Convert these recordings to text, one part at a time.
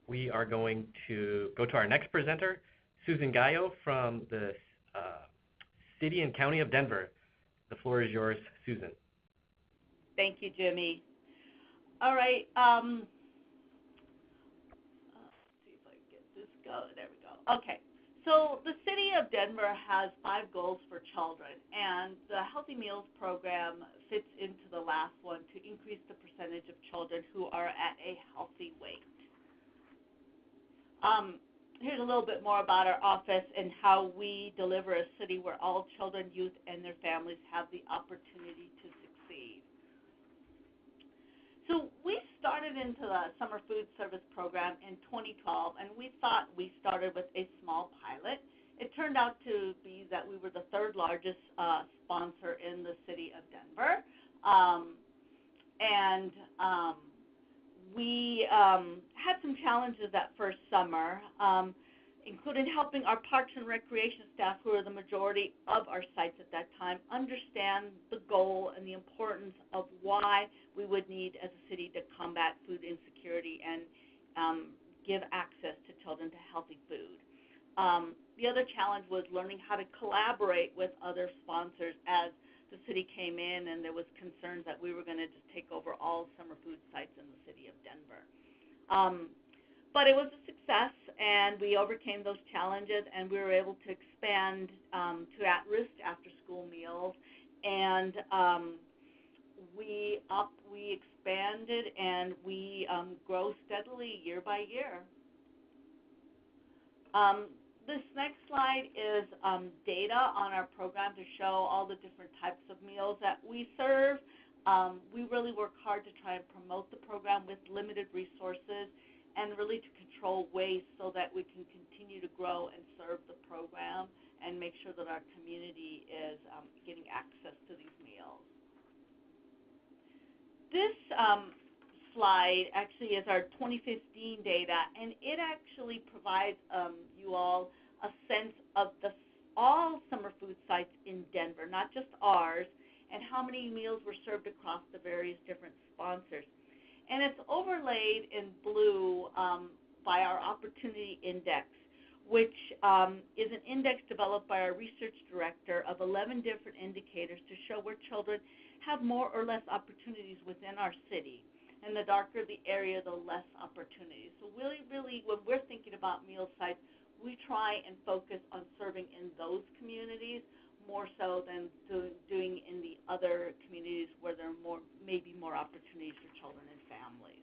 we are going to go to our next presenter, Susan Gallo from the City and County of Denver. The floor is yours, Susan. Thank you, Jimmy. All right. Let's see if I can get this going. There we go. Okay. So the City of Denver has 5 goals for children, and the Healthy Meals program fits into the last one to increase the percentage of children who are at a healthy weight. Here's a little bit more about our office and how we deliver a city where all children, youth, and their families have the opportunity to succeed. So we started into the summer food service program in 2012, and we thought we started with a small pilot. It turned out to be that we were the 3rd largest sponsor in the city of Denver, and we had some challenges that first summer, including helping our Parks and Recreation staff, who are the majority of our sites at that time, understand the goal and the importance of why we would need as a city to combat food insecurity and give access to children to healthy food. The other challenge was learning how to collaborate with other sponsors as the city came in and there was concerns that we were going to just take over all summer food sites in the city of Denver. But it was a success, and we overcame those challenges, and we were able to expand to at-risk after-school meals, and we expanded, and we grow steadily year by year. This next slide is data on our program to show all the different types of meals that we serve. We really work hard to try and promote the program with limited resources and really to control waste so that we can continue to grow and serve the program and make sure that our community is getting access to these meals. This slide actually is our 2015 data, and it actually provides you all a sense of all summer food sites in Denver, not just ours, and how many meals were served across the various different sponsors. And it's overlaid in blue by our Opportunity Index, which is an index developed by our research director of 11 different indicators to show where children have more or less opportunities within our city. And the darker the area, the less opportunities. So really, when we're thinking about meal sites, we try and focus on serving in those communities more so than doing in the other communities where there are maybe more opportunities for children and families.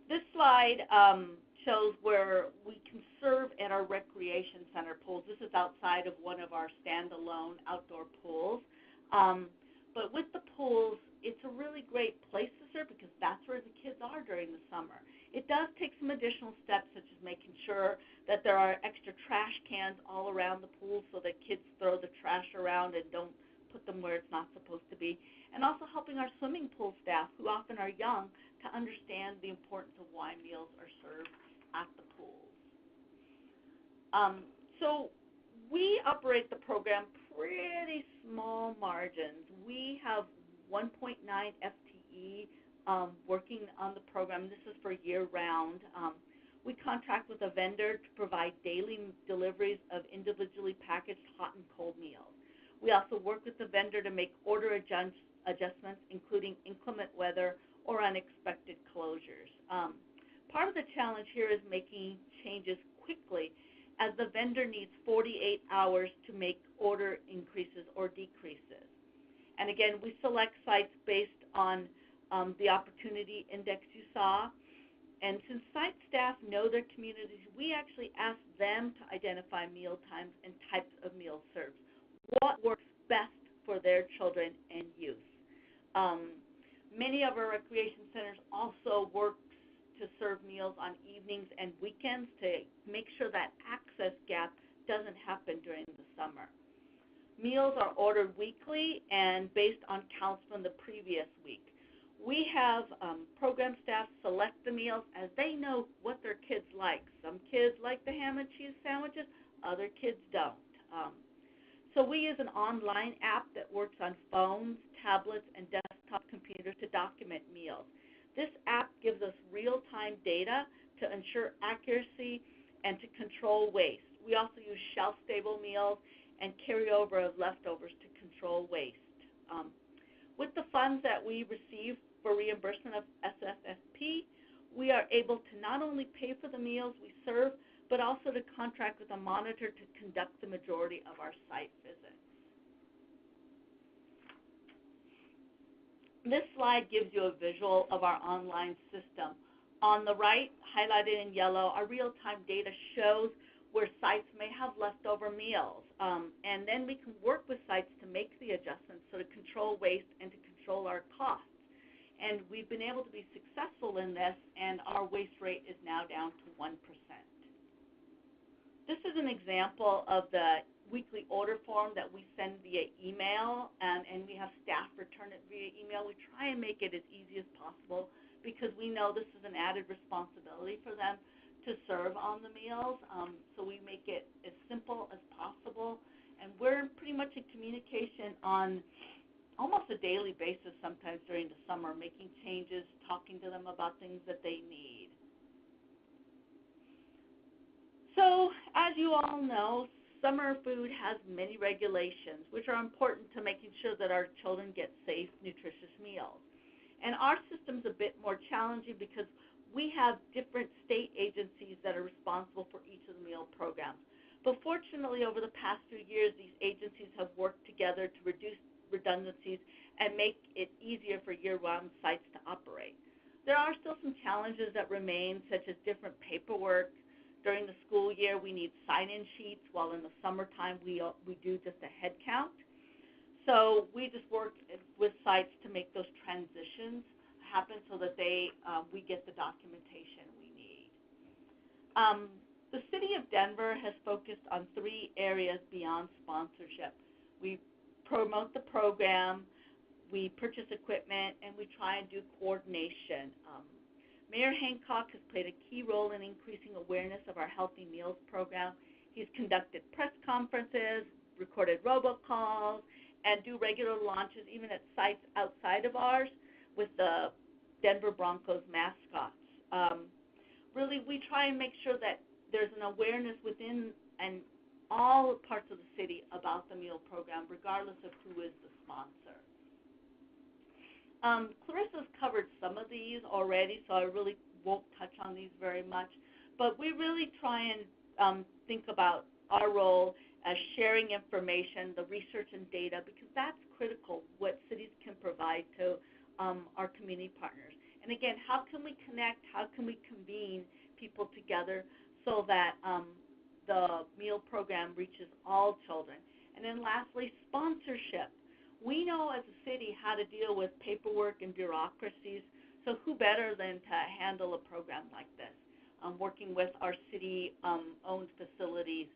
This slide shows where we can serve at our recreation center pools. This is outside of one of our standalone outdoor pools. But with the pools, it's a really great place to serve because that's where the kids are during the summer. It does take some additional steps, such as making sure that there are extra trash cans all around the pool so that kids throw the trash around and don't put them where it's not supposed to be. And also helping our swimming pool staff, who often are young, to understand the importance of why meals are served at the pools. So we operate the program pretty small margins. We have 1.9 FTE working on the program. This is for year-round. We contract with a vendor to provide daily deliveries of individually packaged hot and cold meals. We also work with the vendor to make order adjustments, including inclement weather or unexpected closures. Part of the challenge here is making changes quickly, as the vendor needs 48 hours to make order increases or decreases. And again, we select sites based on the opportunity index you saw. And since site staff know their communities, we actually ask them to identify meal times and types of meals served. What works best for their children and youth? Many of our recreation centers also work to serve meals on evenings and weekends to make sure that access gap doesn't happen during the summer. Meals are ordered weekly and based on counts from the previous week. We have program staff select the meals as they know what their kids like. Some kids like the ham and cheese sandwiches, other kids don't. So we use an online app that works on phones, tablets, and desktop computers to document meals. This app gives us real-time data to ensure accuracy and to control waste. We also use shelf-stable meals and carryover of leftovers to control waste. With the funds that we receive for reimbursement of SFFP, we are able to not only pay for the meals we serve, but also to contract with a monitor to conduct the majority of our site visits. This slide gives you a visual of our online system. On the right, highlighted in yellow, our real-time data shows where sites may have leftover meals. And then we can work with sites to make the adjustments so to control waste and to control our costs. And we've been able to be successful in this, and our waste rate is now down to 1%. This is an example of the weekly order form that we send via email, and we have staff return it via email. We try and make it as easy as possible because we know this is an added responsibility for them to serve on the meals, so we make it as simple as possible. And we're pretty much in communication on almost a daily basis sometimes during the summer, making changes, talking to them about things that they need. So, as you all know, summer food has many regulations, which are important to making sure that our children get safe, nutritious meals. And our system's a bit more challenging because we have different state agencies that are responsible for each of the meal programs. But fortunately, over the past few years, these agencies have worked together to reduce redundancies and make it easier for year-round sites to operate. There are still some challenges that remain, such as different paperwork. During the school year, we need sign-in sheets, while in the summertime, we do just a head count. So we just work with sites to make those transitions happen so that we get the documentation we need. The City of Denver has focused on 3 areas beyond sponsorship. We promote the program, we purchase equipment, and we try and do coordination. Mayor Hancock has played a key role in increasing awareness of our Healthy Meals program. He's conducted press conferences, recorded robocalls, and do regular launches even at sites outside of ours with the Denver Broncos mascots. Really, we try and make sure that there's an awareness within and all parts of the city about the meal program, regardless of who is the sponsor. Clarissa's covered some of these already, so I really won't touch on these very much. But we really try and think about our role as sharing information, the research and data, because that's critical, what cities can provide to our community partners. And again, how can we connect, how can we convene people together so that the meal program reaches all children? And then lastly, sponsorship. We know as a city how to deal with paperwork and bureaucracies, so who better than to handle a program like this, working with our city-owned facilities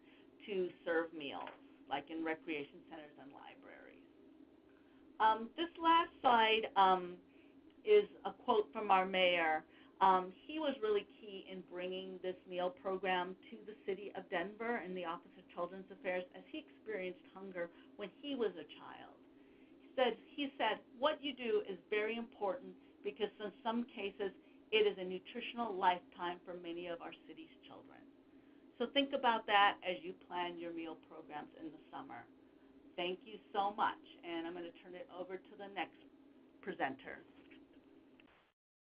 to serve meals, like in recreation centers and libraries. This last slide is a quote from our mayor. He was really key in bringing this meal program to the city of Denver and the Office of Children's Affairs as he experienced hunger when he was a child. He said, what you do is very important because in some cases it is a nutritional lifetime for many of our city's children. So think about that as you plan your meal programs in the summer. Thank you so much, and I'm going to turn it over to the next presenter.